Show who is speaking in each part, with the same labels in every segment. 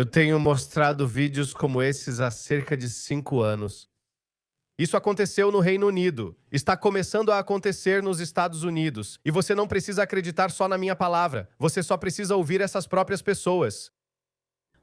Speaker 1: Eu tenho mostrado vídeos como esses há cerca de 5 anos. Isso aconteceu no Reino Unido. Está começando a acontecer nos Estados Unidos. E você não precisa acreditar só na minha palavra. Você só precisa ouvir essas próprias pessoas.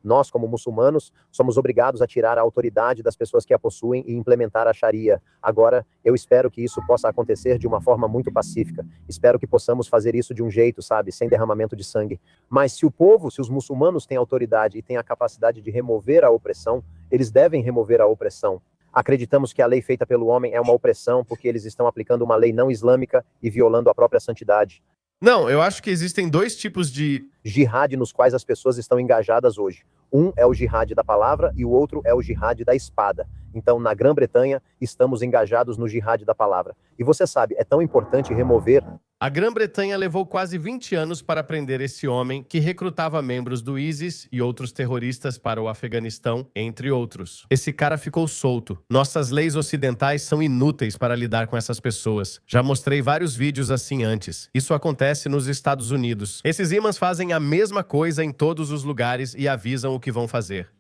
Speaker 2: Nós, como muçulmanos, somos obrigados a tirar a autoridade das pessoas que a possuem e implementar a Sharia. Agora, eu espero que isso possa acontecer de uma forma muito pacífica. Espero que possamos fazer isso de um jeito, sabe, sem derramamento de sangue. Mas se os muçulmanos têm autoridade e têm a capacidade de remover a opressão, eles devem remover a opressão. Acreditamos que a lei feita pelo homem é uma opressão porque eles estão aplicando uma lei não islâmica e violando a própria santidade.
Speaker 1: Não, eu acho que existem dois tipos de
Speaker 2: jihad nos quais as pessoas estão engajadas hoje. Um é o jihad da palavra e o outro é o jihad da espada. Então, na Grã-Bretanha, estamos engajados no jihad da palavra. E você sabe, é tão importante remover...
Speaker 1: A Grã-Bretanha levou quase 20 anos para prender esse homem que recrutava membros do ISIS e outros terroristas para o Afeganistão, entre outros. Esse cara ficou solto. Nossas leis ocidentais são inúteis para lidar com essas pessoas. Já mostrei vários vídeos assim antes. Isso acontece nos Estados Unidos. Esses imãs fazem a mesma coisa em todos os lugares e avisam o que vão fazer.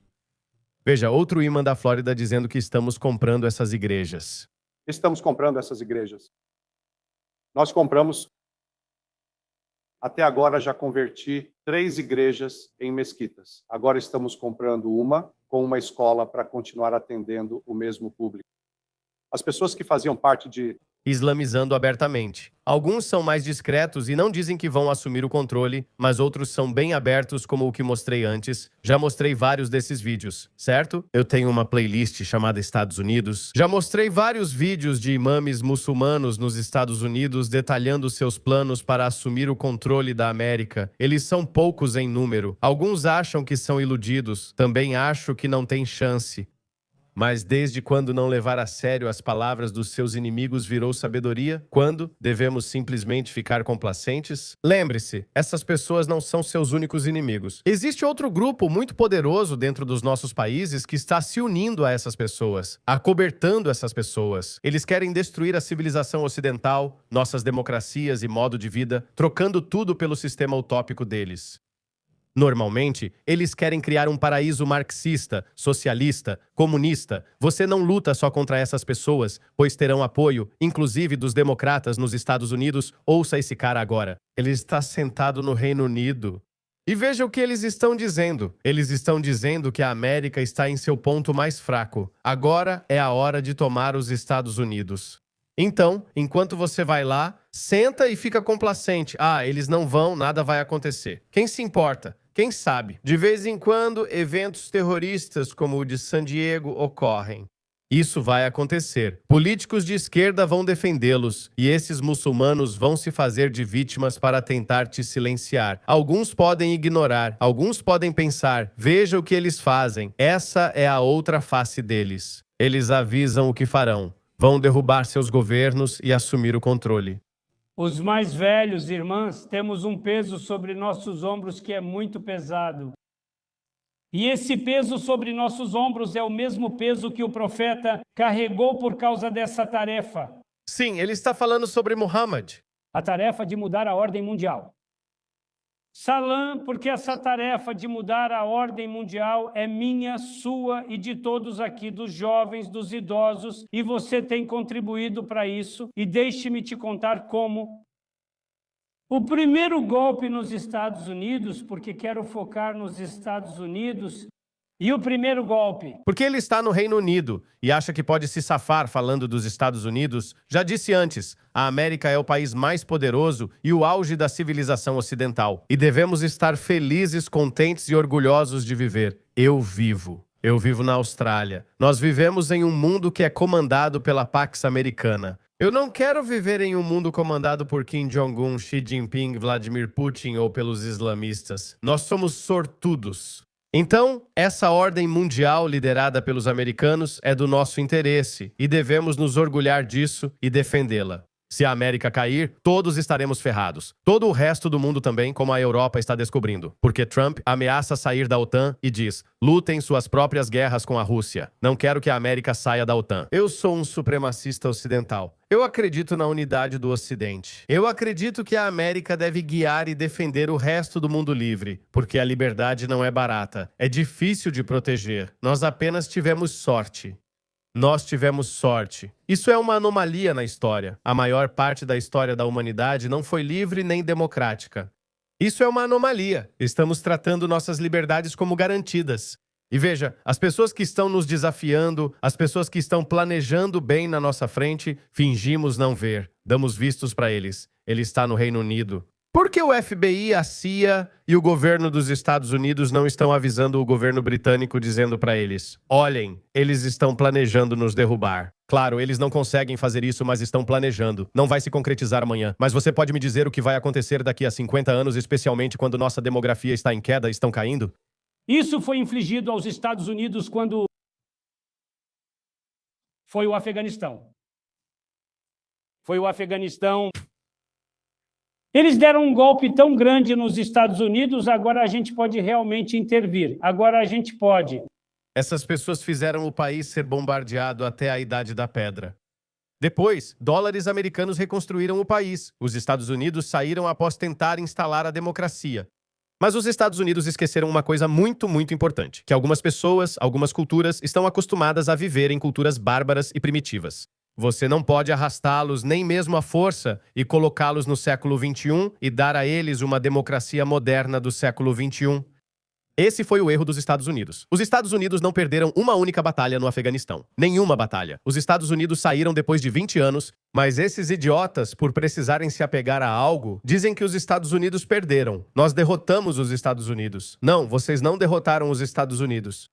Speaker 1: Veja, outro imã da Flórida dizendo que estamos comprando essas igrejas.
Speaker 3: Estamos comprando essas igrejas. Nós compramos, até agora já converti 3 igrejas em mesquitas. Agora estamos comprando uma com uma escola para continuar atendendo o mesmo público. As pessoas que faziam parte de...
Speaker 1: Islamizando abertamente. Alguns são mais discretos e não dizem que vão assumir o controle, mas outros são bem abertos como o que mostrei antes. Já mostrei vários desses vídeos, certo? Eu tenho uma playlist chamada Estados Unidos. Já mostrei vários vídeos de imames muçulmanos nos Estados Unidos detalhando seus planos para assumir o controle da América. Eles são poucos em número. Alguns acham que são iludidos. Também acho que não tem chance. Mas desde quando não levar a sério as palavras dos seus inimigos virou sabedoria? Quando devemos simplesmente ficar complacentes? Lembre-se, essas pessoas não são seus únicos inimigos. Existe outro grupo muito poderoso dentro dos nossos países que está se unindo a essas pessoas, acobertando essas pessoas. Eles querem destruir a civilização ocidental, nossas democracias e modo de vida, trocando tudo pelo sistema utópico deles. Normalmente, eles querem criar um paraíso marxista, socialista, comunista. Você não luta só contra essas pessoas, pois terão apoio, inclusive dos democratas nos Estados Unidos. Ouça esse cara agora. Ele está sentado no Reino Unido. E veja o que eles estão dizendo. Eles estão dizendo que a América está em seu ponto mais fraco. Agora é a hora de tomar os Estados Unidos. Então, enquanto você vai lá, senta e fica complacente. Ah, eles não vão, nada vai acontecer. Quem se importa? Quem sabe? De vez em quando, eventos terroristas como o de San Diego ocorrem. Isso vai acontecer. Políticos de esquerda vão defendê-los e esses muçulmanos vão se fazer de vítimas para tentar te silenciar. Alguns podem ignorar, alguns podem pensar, veja o que eles fazem. Essa é a outra face deles. Eles avisam o que farão. Vão derrubar seus governos e assumir o controle.
Speaker 4: Os mais velhos, irmãs, temos um peso sobre nossos ombros que é muito pesado. E esse peso sobre nossos ombros é o mesmo peso que o profeta carregou por causa dessa tarefa.
Speaker 1: Sim, ele está falando sobre Muhammad.
Speaker 4: A tarefa de mudar a ordem mundial. Salam, porque essa tarefa de mudar a ordem mundial é minha, sua e de todos aqui, dos jovens, dos idosos, e você tem contribuído para isso, e deixe-me te contar como. O primeiro golpe nos Estados Unidos, porque quero focar nos Estados Unidos, e o primeiro golpe.
Speaker 1: Porque ele está no Reino Unido e acha que pode se safar falando dos Estados Unidos. Já disse antes, a América é o país mais poderoso e o auge da civilização ocidental. E devemos estar felizes, contentes e orgulhosos de viver. Eu vivo na Austrália. Nós vivemos em um mundo que é comandado pela Pax Americana. Eu não quero viver em um mundo comandado por Kim Jong-un, Xi Jinping, Vladimir Putin ou pelos islamistas. Nós somos sortudos. Então, essa ordem mundial liderada pelos americanos é do nosso interesse e devemos nos orgulhar disso e defendê-la. Se a América cair, todos estaremos ferrados. Todo o resto do mundo também, como a Europa está descobrindo. Porque Trump ameaça sair da OTAN e diz: lutem suas próprias guerras com a Rússia. Não quero que a América saia da OTAN. Eu sou um supremacista ocidental. Eu acredito na unidade do Ocidente. Eu acredito que a América deve guiar e defender o resto do mundo livre, porque a liberdade não é barata. É difícil de proteger. Nós apenas tivemos sorte. Nós tivemos sorte. Isso é uma anomalia na história. A maior parte da história da humanidade não foi livre nem democrática. Isso é uma anomalia. Estamos tratando nossas liberdades como garantidas. E veja, as pessoas que estão nos desafiando, as pessoas que estão planejando bem na nossa frente, fingimos não ver. Damos vistos para eles. Ele está no Reino Unido. Por que o FBI, a CIA e o governo dos Estados Unidos não estão avisando o governo britânico dizendo para eles: olhem, eles estão planejando nos derrubar. Claro, eles não conseguem fazer isso, mas estão planejando. Não vai se concretizar amanhã. Mas você pode me dizer o que vai acontecer daqui a 50 anos, especialmente quando nossa demografia está em queda e estão caindo?
Speaker 4: Isso foi infligido aos Estados Unidos quando foi o Afeganistão. Foi o Afeganistão. Eles deram um golpe tão grande nos Estados Unidos, agora a gente pode realmente intervir. Agora a gente pode.
Speaker 1: Essas pessoas fizeram o país ser bombardeado até a Idade da Pedra. Depois, dólares americanos reconstruíram o país. Os Estados Unidos saíram após tentar instalar a democracia. Mas os Estados Unidos esqueceram uma coisa muito, muito importante, que algumas pessoas, algumas culturas, estão acostumadas a viver em culturas bárbaras e primitivas. Você não pode arrastá-los nem mesmo à força e colocá-los no século XXI e dar a eles uma democracia moderna do século XXI. Esse foi o erro dos Estados Unidos. Os Estados Unidos não perderam uma única batalha no Afeganistão. Nenhuma batalha. Os Estados Unidos saíram depois de 20 anos, mas esses idiotas, por precisarem se apegar a algo, dizem que os Estados Unidos perderam. Nós derrotamos os Estados Unidos. Não, vocês não derrotaram os Estados Unidos.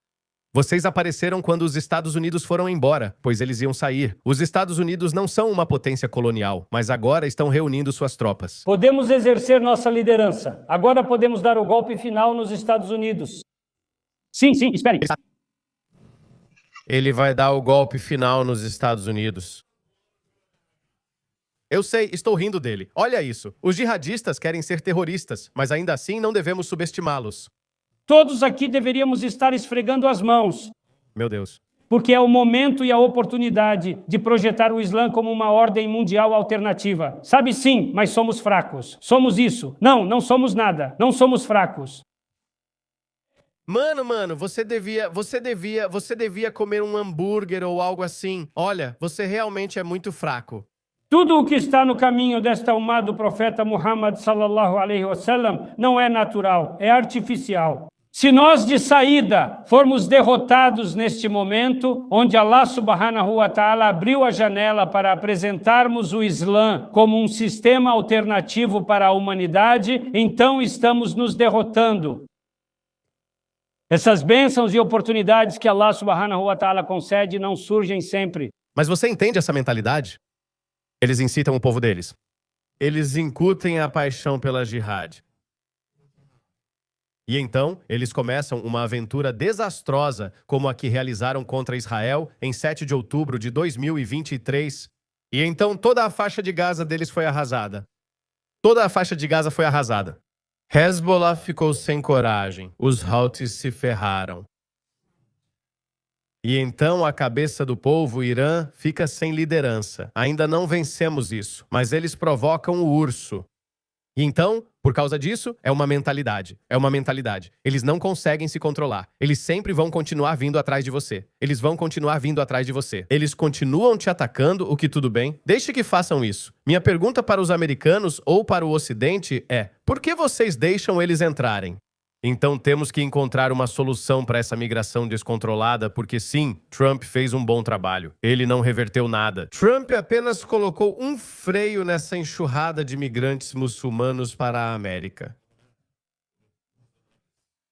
Speaker 1: Vocês apareceram quando os Estados Unidos foram embora, pois eles iam sair. Os Estados Unidos não são uma potência colonial, mas agora estão reunindo suas tropas.
Speaker 4: Podemos exercer nossa liderança. Agora podemos dar o golpe final nos Estados Unidos. Sim, espere.
Speaker 1: Ele vai dar o golpe final nos Estados Unidos. Eu sei, estou rindo dele. Olha isso. Os jihadistas querem ser terroristas, mas ainda assim não devemos subestimá-los.
Speaker 4: Todos aqui deveríamos estar esfregando as mãos.
Speaker 1: Meu Deus.
Speaker 4: Porque é o momento e a oportunidade de projetar o Islã como uma ordem mundial alternativa. Sabe, sim, mas somos fracos. Somos isso. Não somos nada. Não somos fracos.
Speaker 1: Mano, você devia comer um hambúrguer ou algo assim. Olha, você realmente é muito fraco.
Speaker 4: Tudo o que está no caminho desta umma do profeta Muhammad sallallahu alaihi wasallam não é natural, é artificial. Se nós de saída formos derrotados neste momento, onde Allah subhanahu wa ta'ala abriu a janela para apresentarmos o Islã como um sistema alternativo para a humanidade, então estamos nos derrotando. Essas bênçãos e oportunidades que Allah subhanahu wa ta'ala concede não surgem sempre.
Speaker 1: Mas você entende essa mentalidade? Eles incitam o povo deles. Eles incutem a paixão pela jihad. E então, eles começam uma aventura desastrosa, como a que realizaram contra Israel em 7 de outubro de 2023. E então toda a faixa de Gaza deles foi arrasada. Toda a faixa de Gaza foi arrasada. Hezbollah ficou sem coragem. Os Houthis se ferraram. E então a cabeça do povo, Irã, fica sem liderança. Ainda não vencemos isso, mas eles provocam o urso. E então, por causa disso, é uma mentalidade. É uma mentalidade. Eles não conseguem se controlar. Eles sempre vão continuar vindo atrás de você. Eles vão continuar vindo atrás de você. Eles continuam te atacando, o que tudo bem. Deixe que façam isso. Minha pergunta para os americanos ou para o Ocidente é: por que vocês deixam eles entrarem? Então temos que encontrar uma solução para essa migração descontrolada, porque sim, Trump fez um bom trabalho. Ele não reverteu nada. Trump apenas colocou um freio nessa enxurrada de migrantes muçulmanos para a América.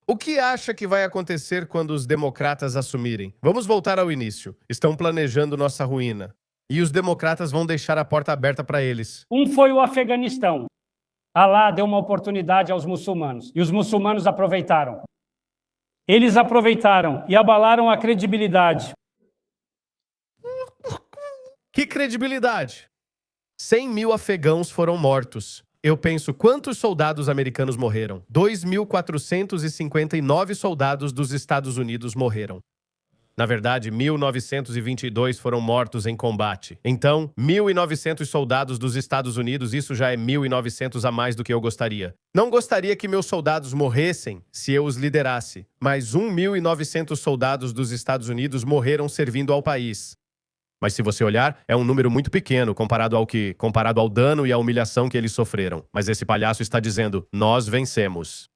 Speaker 1: O que acha que vai acontecer quando os democratas assumirem? Vamos voltar ao início. Estão planejando nossa ruína. E os democratas vão deixar a porta aberta para eles.
Speaker 4: Um foi o Afeganistão. Allah deu uma oportunidade aos muçulmanos, e os muçulmanos aproveitaram. Eles aproveitaram e abalaram a credibilidade.
Speaker 1: Que credibilidade? 100 mil afegãos foram mortos. Eu penso, quantos soldados americanos morreram? 2.459 soldados dos Estados Unidos morreram. Na verdade, 1.922 foram mortos em combate. Então, 1.900 soldados dos Estados Unidos, isso já é 1.900 a mais do que eu gostaria. Não gostaria que meus soldados morressem se eu os liderasse, mas 1.900 soldados dos Estados Unidos morreram servindo ao país. Mas se você olhar, é um número muito pequeno comparado ao dano e à humilhação que eles sofreram. Mas esse palhaço está dizendo, nós vencemos.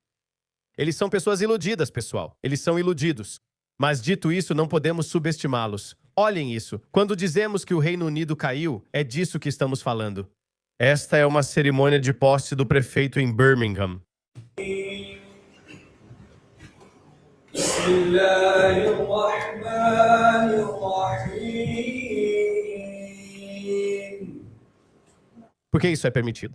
Speaker 1: Eles são pessoas iludidas, pessoal. Eles são iludidos. Mas dito isso, não podemos subestimá-los. Olhem isso. Quando dizemos que o Reino Unido caiu, é disso que estamos falando. Esta é uma cerimônia de posse do prefeito em Birmingham. Por que isso é permitido?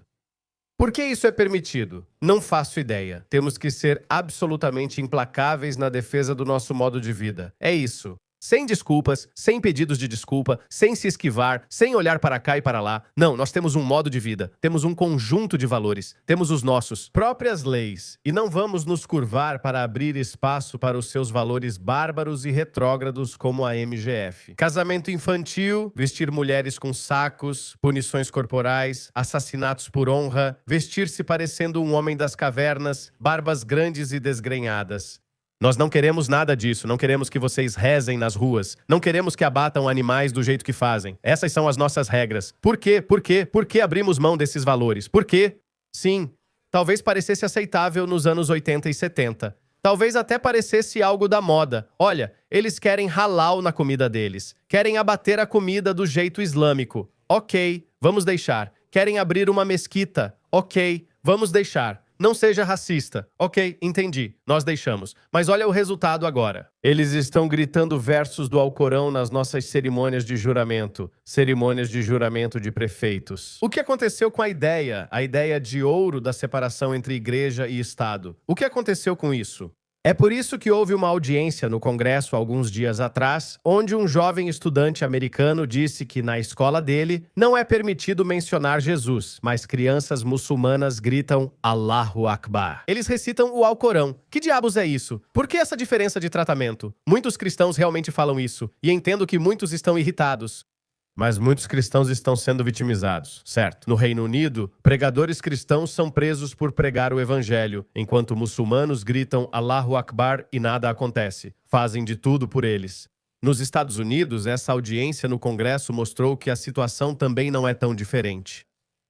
Speaker 1: Por que isso é permitido? Não faço ideia. Temos que ser absolutamente implacáveis na defesa do nosso modo de vida. É isso. Sem desculpas, sem pedidos de desculpa, sem se esquivar, sem olhar para cá e para lá. Não, nós temos um modo de vida, temos um conjunto de valores, temos os nossos próprias leis. E não vamos nos curvar para abrir espaço para os seus valores bárbaros e retrógrados como a MGF. Casamento infantil, vestir mulheres com sacos, punições corporais, assassinatos por honra, vestir-se parecendo um homem das cavernas, barbas grandes e desgrenhadas. Nós não queremos nada disso, não queremos que vocês rezem nas ruas, não queremos que abatam animais do jeito que fazem. Essas são as nossas regras. Por quê? Por quê? Por que abrimos mão desses valores? Por quê? Sim, talvez parecesse aceitável nos anos 80 e 70. Talvez até parecesse algo da moda. Olha, eles querem halal na comida deles. Querem abater a comida do jeito islâmico. Ok, vamos deixar. Querem abrir uma mesquita. Ok, vamos deixar. Não seja racista. Ok, entendi. Nós deixamos. Mas olha o resultado agora. Eles estão gritando versos do Alcorão nas nossas cerimônias de juramento. Cerimônias de juramento de prefeitos. O que aconteceu com a ideia de ouro da separação entre igreja e Estado? O que aconteceu com isso? É por isso que houve uma audiência no Congresso alguns dias atrás, onde um jovem estudante americano disse que na escola dele não é permitido mencionar Jesus, mas crianças muçulmanas gritam Allahu Akbar. Eles recitam o Alcorão. Que diabos é isso? Por que essa diferença de tratamento? Muitos cristãos realmente falam isso, e entendo que muitos estão irritados. Mas muitos cristãos estão sendo vitimizados, certo? No Reino Unido, pregadores cristãos são presos por pregar o evangelho, enquanto muçulmanos gritam Allahu Akbar e nada acontece. Fazem de tudo por eles. Nos Estados Unidos, essa audiência no Congresso mostrou que a situação também não é tão diferente.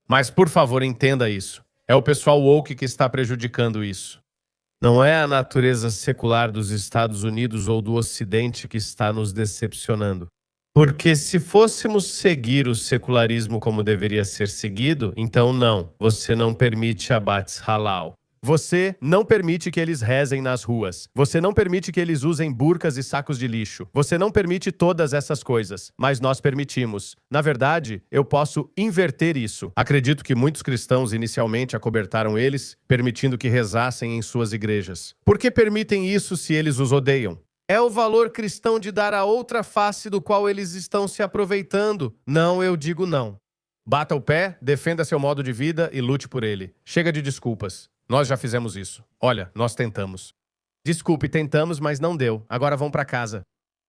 Speaker 1: Mas, por favor, entenda isso. É o pessoal woke que está prejudicando isso. Não é a natureza secular dos Estados Unidos ou do Ocidente que está nos decepcionando. Porque se fôssemos seguir o secularismo como deveria ser seguido, então não, você não permite abates halal. Você não permite que eles rezem nas ruas. Você não permite que eles usem burcas e sacos de lixo. Você não permite todas essas coisas, mas nós permitimos. Na verdade, eu posso inverter isso. Acredito que muitos cristãos inicialmente acobertaram eles, permitindo que rezassem em suas igrejas. Por que permitem isso se eles os odeiam? É o valor cristão de dar a outra face do qual eles estão se aproveitando. Não, eu digo não. Bata o pé, defenda seu modo de vida e lute por ele. Chega de desculpas. Nós já fizemos isso. Olha, nós tentamos. Desculpe, tentamos, mas não deu. Agora vão para casa.